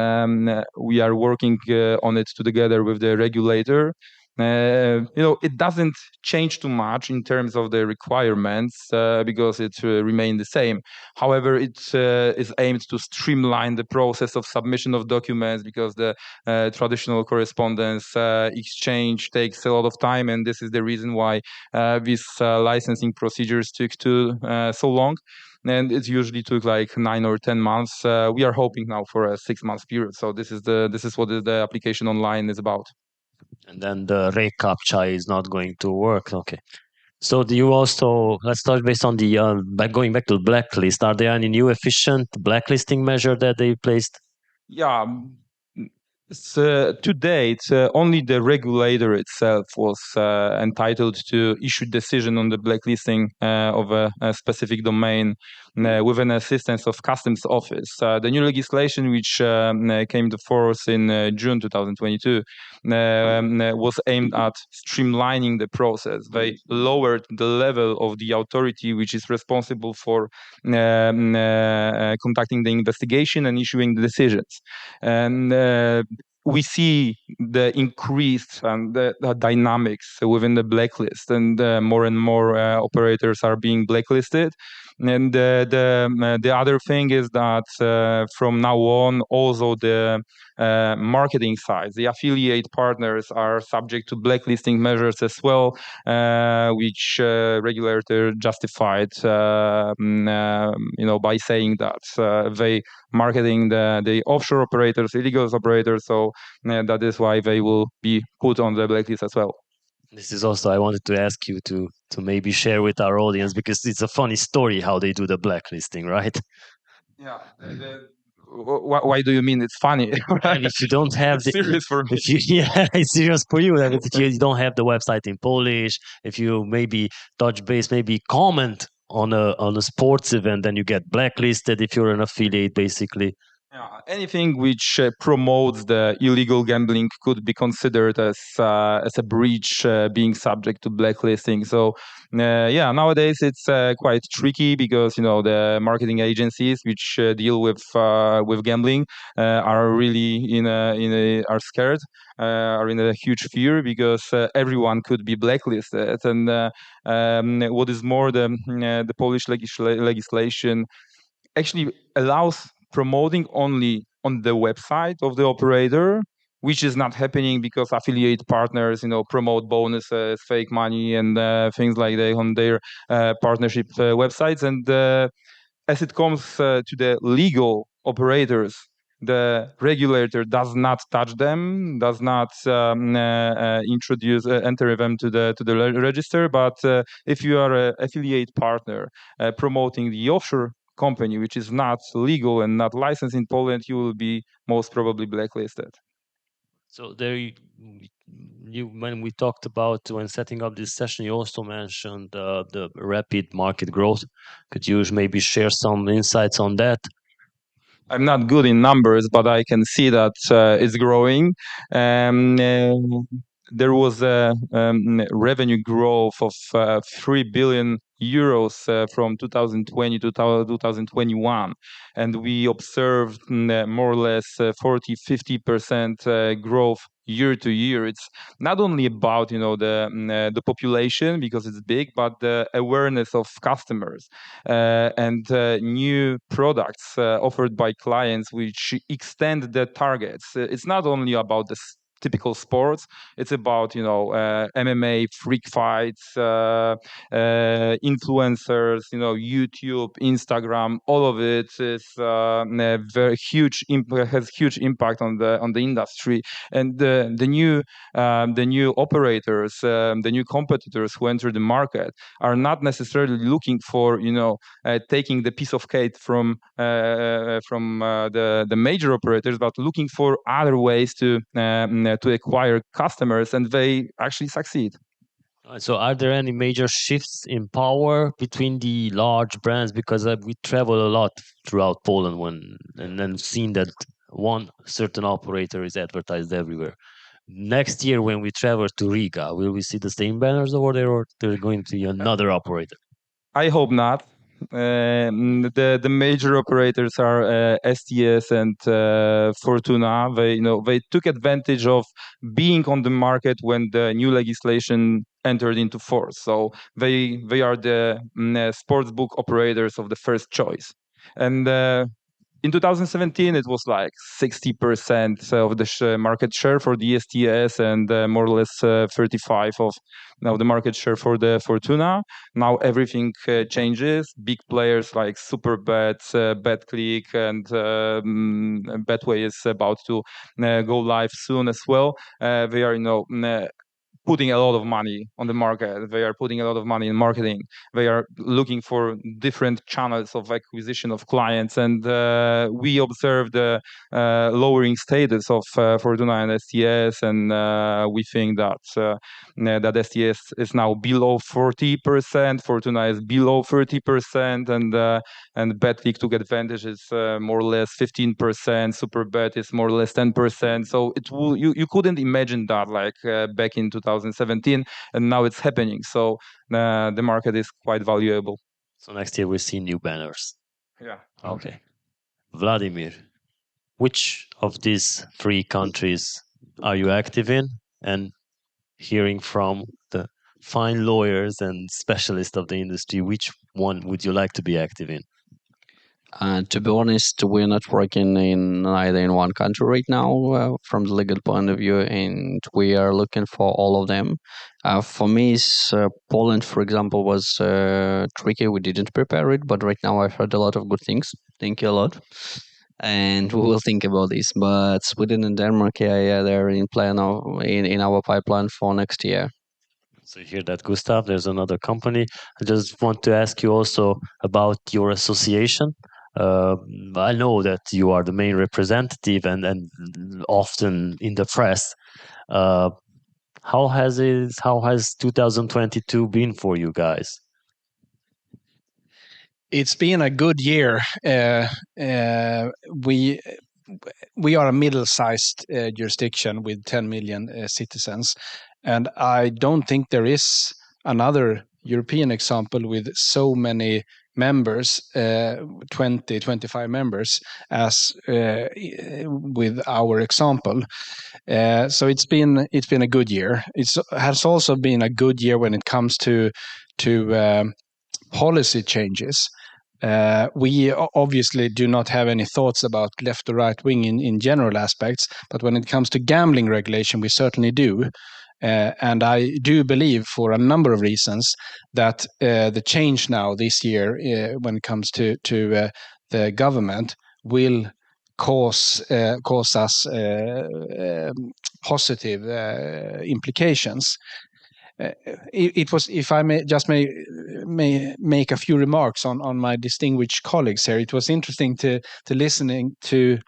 we are working on it together with the regulator. It doesn't change too much in terms of the requirements because it remain the same. However, it is aimed to streamline the process of submission of documents because the traditional correspondence exchange takes a lot of time, and this is the reason why these licensing procedures took so long. And it usually took like 9 or 10 months. We are hoping now for a 6 month period. So this is what the application online is about. And then the reCAPTCHA is not going to work. Okay. So do you also, let's touch base on the going back to the blacklist. Are there any new efficient blacklisting measure that they placed? Yeah. To date, only the regulator itself was entitled to issue decision on the blacklisting of a specific domain with an assistance of customs office. The new legislation, which came to force in June 2022, was aimed at streamlining the process. They lowered the level of the authority which is responsible for conducting the investigation and issuing the decisions. And we see the increase and the dynamics within the blacklist, and more operators are being blacklisted. And the other thing is that from now on, also the marketing sides, the affiliate partners are subject to blacklisting measures as well, which regulator justified, by saying that they marketing the offshore operators, illegal operators. So that is why they will be put on the blacklist as well. This is also, I wanted to ask you to maybe share with our audience, because it's a funny story how they do the blacklisting, right? Yeah. Why do you mean it's funny? And if you don't have it's serious for me. It's serious for you. If you don't have the website in Polish, if you maybe touch base, maybe comment on a sports event, then you get blacklisted if you're an affiliate, basically. Yeah, anything which promotes the illegal gambling could be considered as a breach, being subject to blacklisting. So, nowadays it's quite tricky because the marketing agencies which deal with gambling are really are scared, are in a huge fear because everyone could be blacklisted. And what is more, the Polish legislation actually allows promoting only on the website of the operator, which is not happening because affiliate partners, promote bonuses, fake money, and things like that on their partnership websites. And as it comes to the legal operators, the regulator does not touch them, does not enter them to the register. But if you are an affiliate partner promoting the offshore company, which is not legal and not licensed in Poland, you will be most probably blacklisted. So when we talked about when setting up this session, you also mentioned the rapid market growth. Could you maybe share some insights on that? I'm not good in numbers, but I can see that it's growing. There was a revenue growth of 3 billion euros from 2020 to 2021, and we observed more or less 40-50% growth year to year. It's not only about the population because it's big, but the awareness of customers and new products offered by clients which extend the targets. It's not only about the typical sports. It's about MMA, freak fights, influencers, YouTube, Instagram. All of it is very huge. Has huge impact on the industry. And the new operators, the new competitors who enter the market are not necessarily looking for taking the piece of cake from the major operators, but looking for other ways to acquire customers, and they actually succeed. So are there any major shifts in power between the large brands? Because we travel a lot throughout Poland and then seen that one certain operator is advertised everywhere. Next year when we travel to Riga, will we see the same banners over there, or they're going to be another operator? I hope not. The major operators are STS and Fortuna. They took advantage of being on the market when the new legislation entered into force. So they are the sportsbook operators of the first choice. And in 2017, it was like 60% of the market share for the STS and more or less 35 of now the market share for the Fortuna. Now everything changes. Big players like Superbet, BetClick, and Betway is about to go live soon as well. They are, putting a lot of money on the market. They are putting a lot of money in marketing. They are looking for different channels of acquisition of clients. And we observe the lowering status of Fortuna and STS. And we think that that STS is now below 40%. Fortuna is below 30%. And BetClick took advantage. It's more or less 15%. Superbet is more or less 10%. So you couldn't imagine that like back in 2017, and now it's happening. So the market is quite valuable. So next year we'll see new banners. Yeah. Okay. Vladimir, which of these three countries are you active in? And hearing from the fine lawyers and specialists of the industry, which one would you like to be active in? To be honest, we're not working in either in one country right now from the legal point of view, and we are looking for all of them. For me, Poland, for example, was tricky. We didn't prepare it, but right now I've heard a lot of good things. Thank you a lot. And we will think about this. But Sweden and Denmark, yeah, they're in plan in our pipeline for next year. So you hear that, Gustaf? There's another company. I just want to ask you also about your association. I know that you are the main representative and often in the press. How has 2022 been for you guys? It's been a good year. We are a middle-sized jurisdiction with 10 million citizens, and I don't think there is another European example with so many members, 20, 25 members, as with our example. So it's been a good year. It has also been a good year when it comes to policy changes. We obviously do not have any thoughts about left or right wing in general aspects, but when it comes to gambling regulation, we certainly do. And I do believe, for a number of reasons, that the change now this year, when it comes to the government, will cause us positive implications. It was, if I may make a few remarks on my distinguished colleagues here, it was interesting to listening to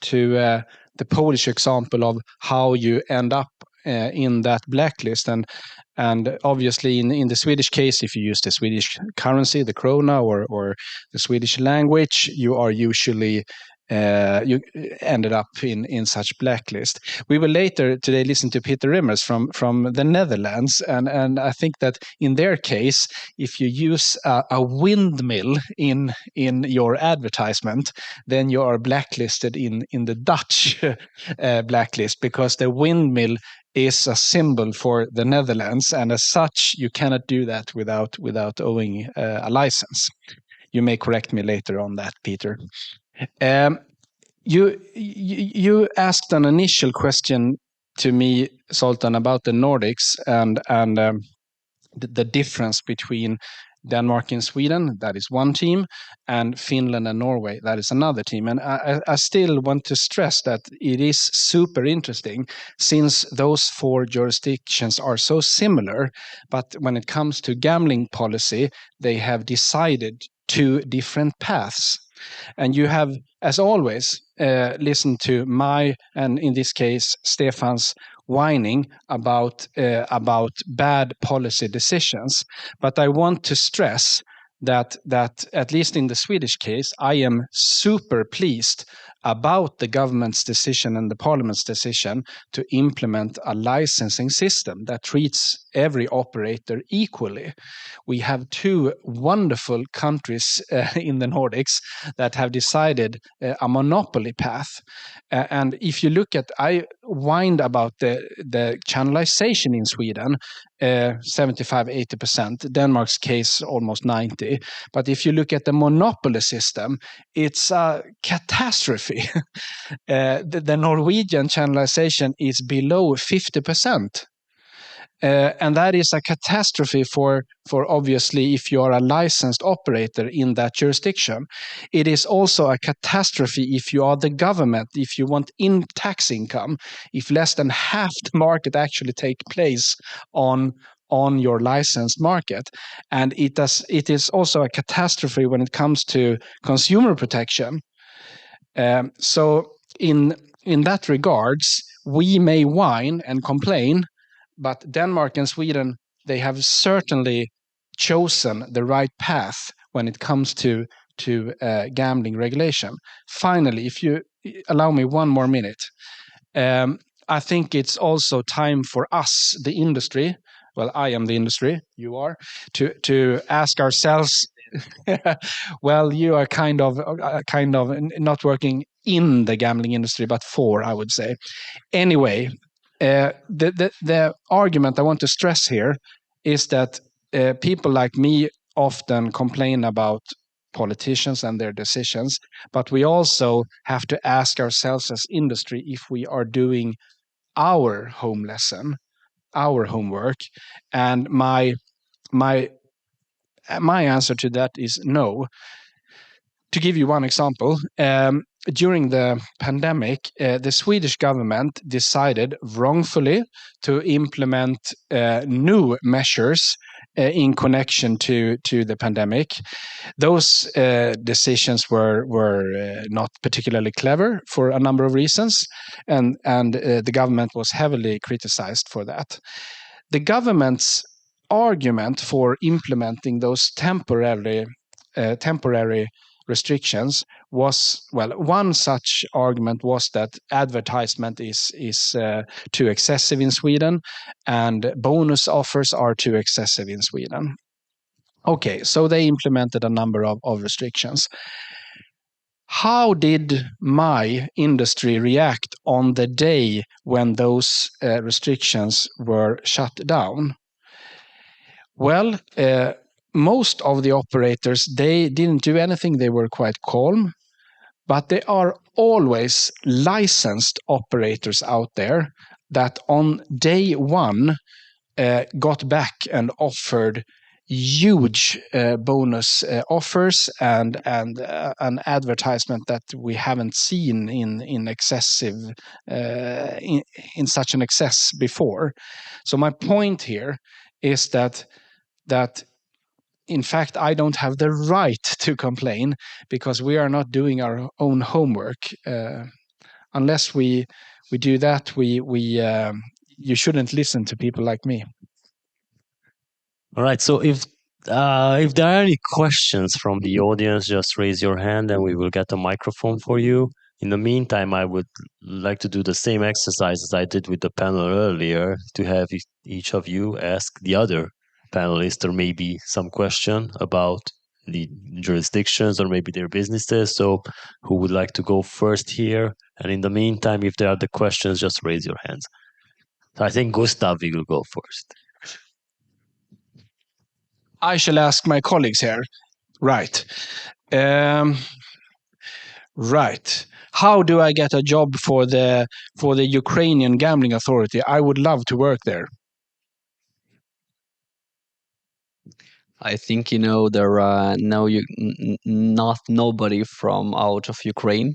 the Polish example of how you end up in that blacklist, and obviously in the Swedish case, if you use the Swedish currency, the krona, or the Swedish language, you are usually you ended up in such blacklist. We will later today listen to Peter Rimmers from the Netherlands, and I think that in their case, if you use a windmill in your advertisement, then you are blacklisted in the Dutch blacklist, because the windmill is a symbol for the Netherlands, and as such, you cannot do that without owing a license. You may correct me later on that, Peter. You asked an initial question to me, Zoltán, about the Nordics and the difference between Denmark and Sweden, that is one team, and Finland and Norway, that is another team. And I still want to stress that it is super interesting, since those four jurisdictions are so similar, but when it comes to gambling policy, they have decided two different paths. And you have, as always, listened to my, and in this case, Stephan's whining about bad policy decisions. But I want to stress that at least in the Swedish case, I am super pleased about the government's decision and the parliament's decision to implement a licensing system that treats every operator equally. We have two wonderful countries in the Nordics that have decided a monopoly path. And if you look at, I whined about the channelization in Sweden, 75-80%. Denmark's case, almost 90%. But if you look at the monopoly system, it's a catastrophe. The Norwegian channelization is below 50%. And that is a catastrophe for obviously if you are a licensed operator in that jurisdiction. It is also a catastrophe if you are the government, if you want tax income, if less than half the market actually take place on your licensed market. And it is also a catastrophe when it comes to consumer protection. So in that regards, we may whine and complain, but Denmark and Sweden, they have certainly chosen the right path when it comes to gambling regulation. Finally, if you allow me one more minute, I think it's also time for us, the industry, well, I am the industry, you are, to ask ourselves, well, you are kind of not working in the gambling industry, but for, I would say. Anyway, the argument I want to stress here is that people like me often complain about politicians and their decisions, but we also have to ask ourselves as industry if we are doing our home lesson, our homework. And my answer to that is no. To give you one example, during the pandemic, the Swedish government decided wrongfully to implement new measures in connection to the pandemic. Those decisions were not particularly clever for a number of reasons, and the government was heavily criticized for that. The government's argument for implementing those temporary restrictions was, well, one such argument was that advertisement is too excessive in Sweden and bonus offers are too excessive in Sweden. Okay, so they implemented a number of restrictions. How did my industry react on the day when those restrictions were shut down? Well, most of the operators, they didn't do anything. They were quite calm. But there are always licensed operators out there that on day one got back and offered huge bonus offers and an advertisement that we haven't seen in excessive in such an excess before. So my point here is that in fact, I don't have the right to complain because we are not doing our own homework. Unless we do that, you shouldn't listen to people like me. All right. So if there are any questions from the audience, just raise your hand and we will get a microphone for you. In the meantime, I would like to do the same exercise as I did with the panel earlier to have each of you ask the other panelists or maybe some question about the jurisdictions or maybe their businesses. So who would like to go first here? And in the meantime, if there are the questions, just raise your hands. So I think Gustaf will go first. I shall ask my colleagues here. Right. Right. How do I get a job for the Ukrainian Gambling Authority? I would love to work there. I think there are nobody from out of Ukraine,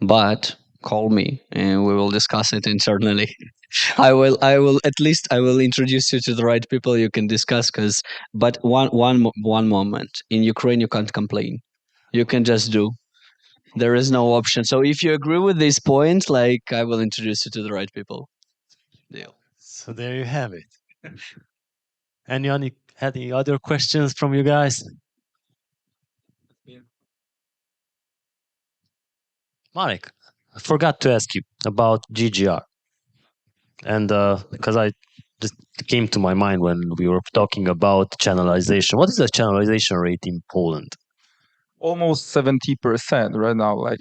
but call me and we will discuss it internally. I will introduce you to the right people you can discuss. But one moment, in Ukraine you can't complain, you can just do. There is no option. So if you agree with these points, I will introduce you to the right people. Deal. So there you have it. Any other questions from you guys? Marek, I forgot to ask you about GGR. And because I just came to my mind when we were talking about channelization. What is the channelization rate in Poland? Almost 70% right now. Like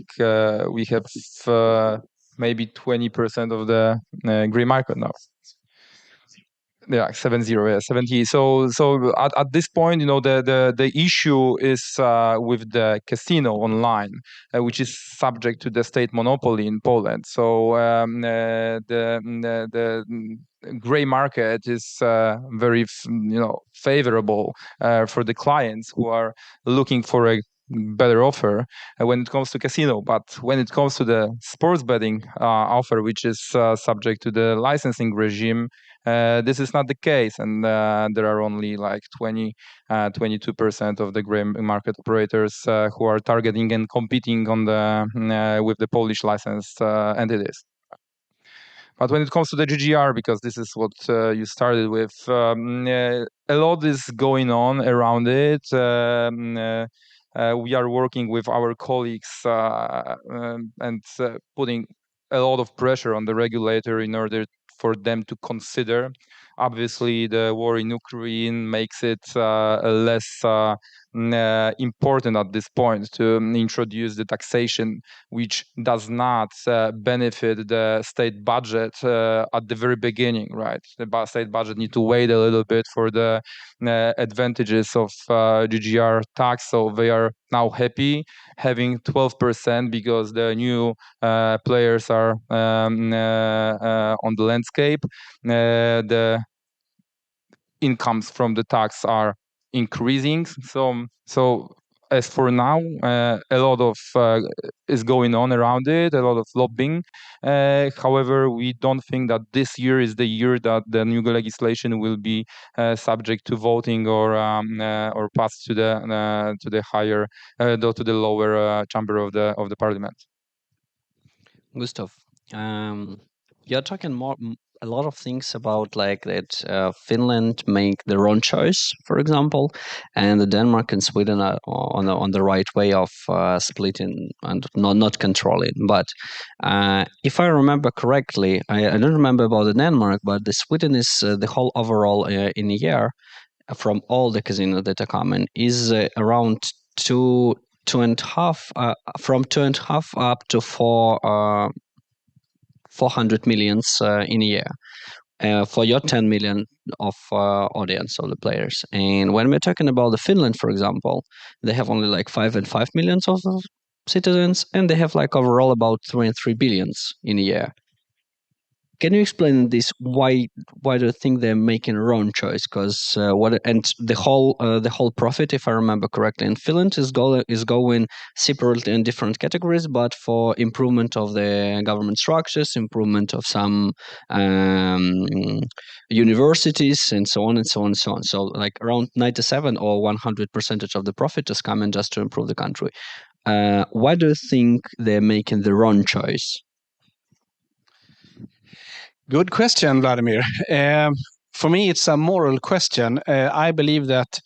we have maybe 20% of the gray market now. Yeah, 70, yeah, 70. So at this point, the issue is with the casino online, which is subject to the state monopoly in Poland. So the gray market is very favorable for the clients who are looking for a better offer when it comes to casino. But when it comes to the sports betting offer, which is subject to the licensing regime, this is not the case, and there are only like 22% of the gray market operators who are targeting and competing on with the Polish licensed entities. But when it comes to the GGR, because this is what you started with, a lot is going on around it. We are working with our colleagues and putting a lot of pressure on the regulator in order for them to consider. Obviously, the war in Ukraine makes it less important at this point to introduce the taxation, which does not benefit the state budget at the very beginning, right? The state budget need to wait a little bit for the advantages of GGR tax, so they are now happy having 12% because the new players are on the landscape. The incomes from the tax are increasing. So as for now, a lot of is going on around it, a lot of lobbying. However, we don't think that this year is the year that the new legislation will be subject to voting or passed to the higher to the lower chamber of the parliament. Gustaf, you're talking a lot of things about like that Finland make their own choice, for example, and Denmark and Sweden are on the right way of splitting and not controlling. But if I remember correctly, I don't remember about the Denmark, but the Sweden is the whole overall in a year from all the casinos that are common is around 2.5 from 2.5 up to 400 millions in a year for your 10 million of audience of the players. And when we're talking about the Finland, for example, they have only like 5 millions of citizens, and they have like overall about 3 billions in a year. Can you explain this? Why do you think they're making their own choice? Because the whole profit, if I remember correctly, in Finland is going separately in different categories, but for improvement of the government structures, improvement of some universities, and so on and so on and so on. So like around 97 or 100% of the profit is coming just to improve the country. Why do you think they're making their own choice? Good question, Vladimir. For me, it's a moral question. I believe that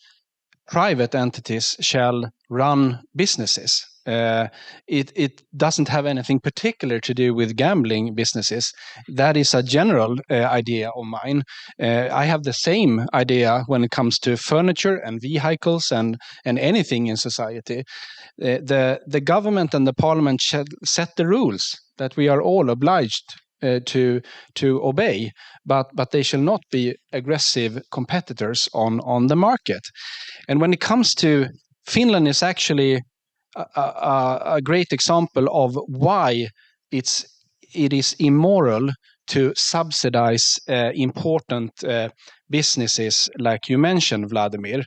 private entities shall run businesses. It doesn't have anything particular to do with gambling businesses. That is a general idea of mine. I have the same idea when it comes to furniture and vehicles and anything in society. The government and the parliament shall set the rules that we are all obliged to obey, but they shall not be aggressive competitors on the market. And when it comes to Finland, is actually a great example of why it is immoral to subsidize important businesses, like you mentioned, Vladimir.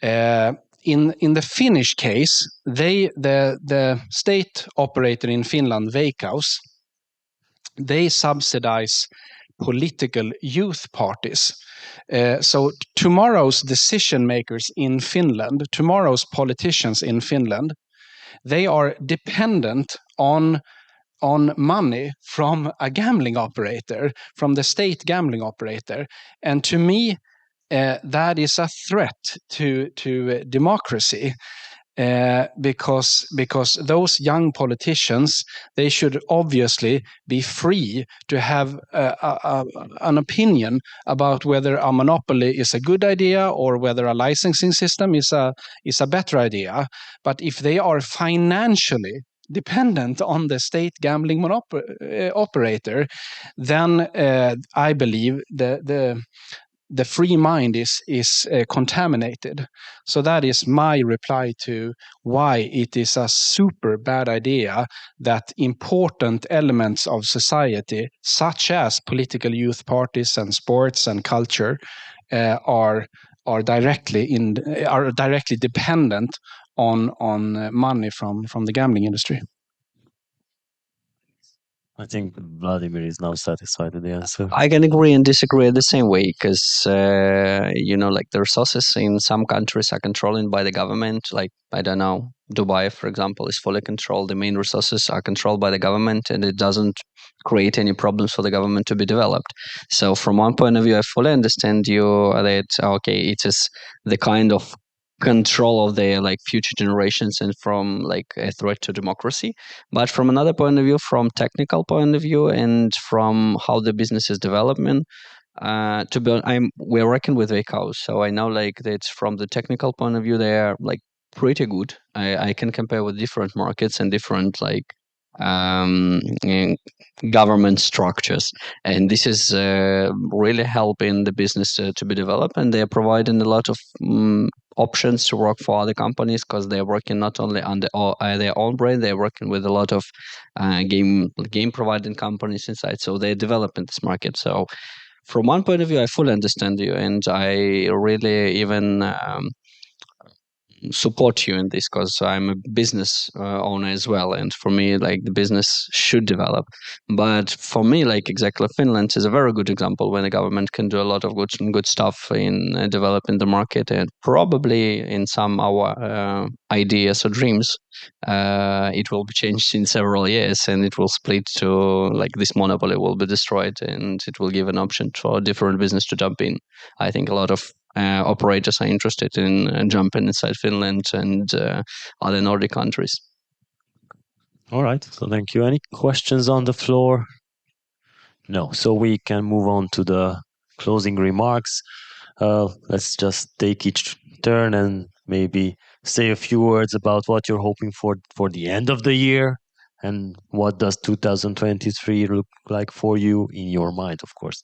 In the Finnish case, the state operator in Finland, Veikkaus, they subsidize political youth parties. So tomorrow's decision makers in Finland, tomorrow's politicians in Finland, they are dependent on money from a gambling operator, from the state gambling operator. And to me, that is a threat to democracy. because those young politicians, they should obviously be free to have an opinion about whether a monopoly is a good idea or whether a licensing system is a better idea. But if they are financially dependent on the state gambling operator, then I believe the free mind is contaminated. So that is my reply to why it is a super bad idea that important elements of society, such as political youth parties and sports and culture, are directly dependent on money from the gambling industry. I think Vladimir is now satisfied with the answer. I can agree and disagree the same way because, like the resources in some countries are controlled by the government. Like, I don't know, Dubai, for example, is fully controlled. The main resources are controlled by the government and it doesn't create any problems for the government to be developed. So from one point of view, I fully understand you that, okay, it is the kind of control of their like future generations and from like a threat to democracy. But from another point of view, from technical point of view and from how the business is developing, to be honest, we're working with vehicles, so I know like that from the technical point of view they are like pretty good. I can compare with different markets and different like government structures, and this is really helping the business to be developed, and they are providing a lot of options to work for other companies because they're working not only on their own brand, they're working with a lot of game providing companies inside, so they're developing this market. So from one point of view I fully understand you, and I really even support you in this because I'm a business owner as well, and for me like the business should develop. But for me, like exactly, Finland is a very good example when the government can do a lot of good stuff in developing the market, and probably in some our ideas or dreams it will be changed in several years and it will split to like this monopoly will be destroyed and it will give an option for a different business to jump in. I think a lot of operators are interested in jumping inside Finland and other Nordic countries. All right, so thank you. Any questions on the floor? No, so we can move on to the closing remarks. Let's just take each turn and maybe say a few words about what you're hoping for the end of the year, and what does 2023 look like for you in your mind, of course.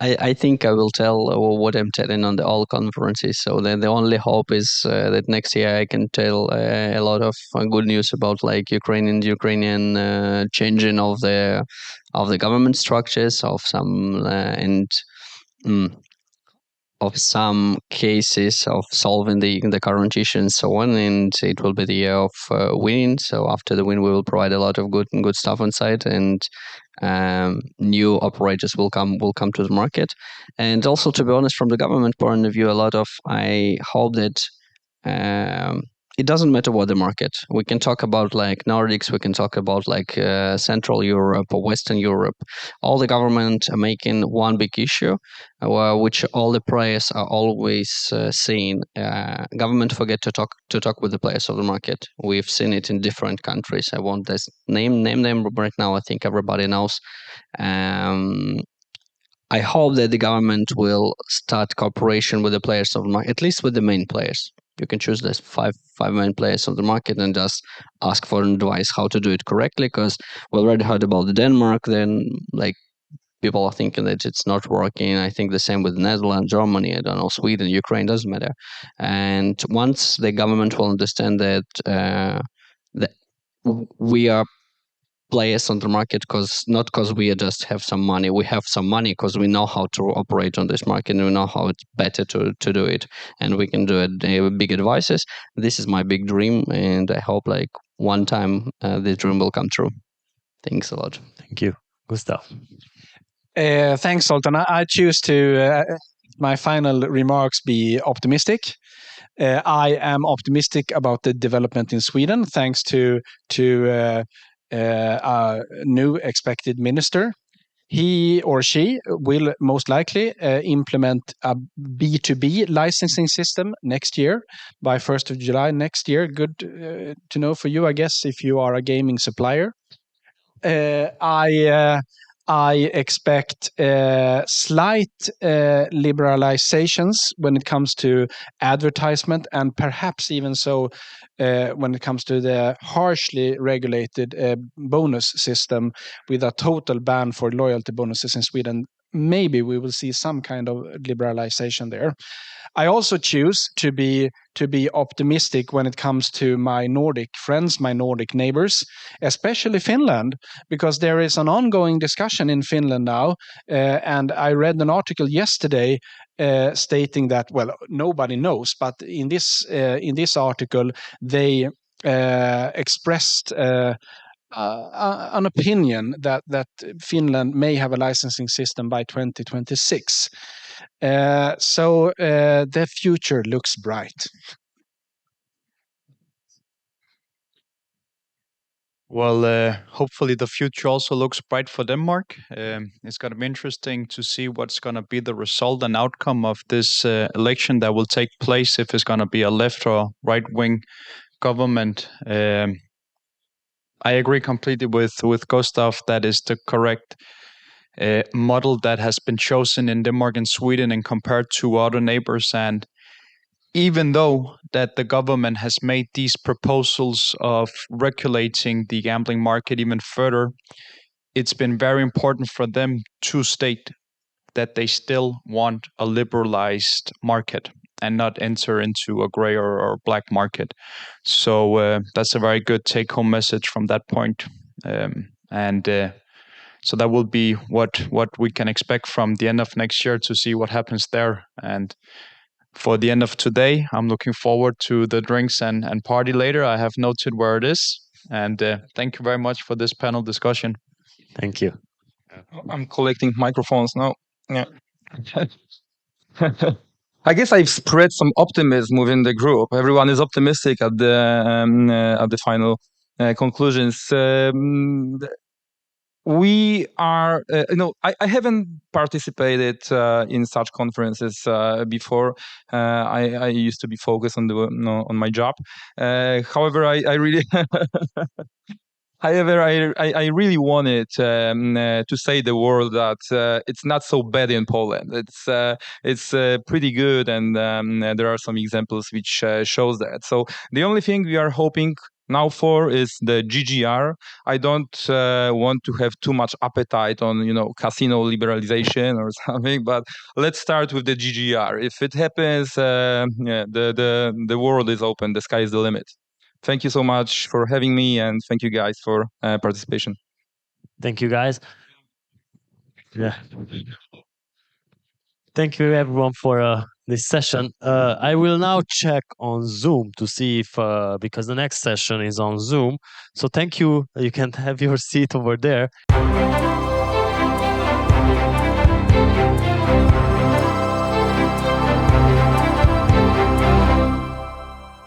I think I will tell what I'm telling on all conferences. So then the only hope is that next year I can tell a lot of good news about like Ukrainian changing of the government structures of some of some cases of solving the current issues and so on, and it will be the year of winning. So after the win, we will provide a lot of good stuff on site, and new operators will come to the market. And also, to be honest, from the government point of view, I hope that it doesn't matter what the market. We can talk about like Nordics, we can talk about like Central Europe or Western Europe. All the government are making one big issue, which all the players are always saying. Government forget to talk with the players of the market. We've seen it in different countries. I won't name them right now. I think everybody knows. I hope that the government will start cooperation with the players of the market, at least with the main players. You can choose these five main players of the market and just ask for advice how to do it correctly, because we already heard about the Denmark, then like people are thinking that it's not working. I think the same with Netherlands, Germany, I don't know, Sweden, Ukraine, doesn't matter. And once the government will understand that that we are players on the market, not because we just have some money. We have some money because we know how to operate on this market and we know how it's better to do it, and we can do it. Big advices. This is my big dream, and I hope like one time this dream will come true. Thanks a lot. Thank you. Gustaf. Thanks, Zoltán. I choose to my final remarks be optimistic. I am optimistic about the development in Sweden, thanks to a new expected minister. he or she will most likely implement a B2B licensing system next year, by 1st of July next year. Good to know for you, I guess, if you are a gaming supplier. I expect slight liberalizations when it comes to advertisement, and perhaps even so when it comes to the harshly regulated bonus system, with a total ban for loyalty bonuses in Sweden. Maybe we will see some kind of liberalization there. I also choose to be optimistic when it comes to my Nordic friends, my Nordic neighbors, especially Finland, because there is an ongoing discussion in Finland now. And I read an article yesterday stating that, well, nobody knows, but in this article they expressed an opinion that Finland may have a licensing system by 2026. So the future looks bright. Well, hopefully the future also looks bright for Denmark. It's going to be interesting to see what's going to be the result and outcome of this election that will take place, if it's going to be a left or right-wing government. I agree completely with Gustaf. That is the correct model that has been chosen in Denmark and Sweden and compared to other neighbors. And even though that the government has made these proposals of regulating the gambling market even further, it's been very important for them to state that they still want a liberalized market and not enter into a gray or black market. So that's a very good take-home message from that point. So that will be what we can expect from the end of next year, to see what happens there. And for the end of today, I'm looking forward to the drinks and party later. I have noted where it is. And thank you very much for this panel discussion. Thank you. I'm collecting microphones now. Yeah. I guess I've spread some optimism within the group. Everyone is optimistic at the final conclusions. We are, I haven't participated in such conferences before. I used to be focused on my job. However, I really. However, I really wanted to say the world that it's not so bad in Poland. It's pretty good, and there are some examples which shows that. So the only thing we are hoping now for is the GGR. I don't want to have too much appetite on casino liberalization or something, but let's start with the GGR. If it happens, the world is open. The sky is the limit. Thank you so much for having me, and thank you guys for participation. Thank you, guys. Yeah. Thank you, everyone, for this session. I will now check on Zoom to see if, because the next session is on Zoom. So thank you. You can have your seat over there.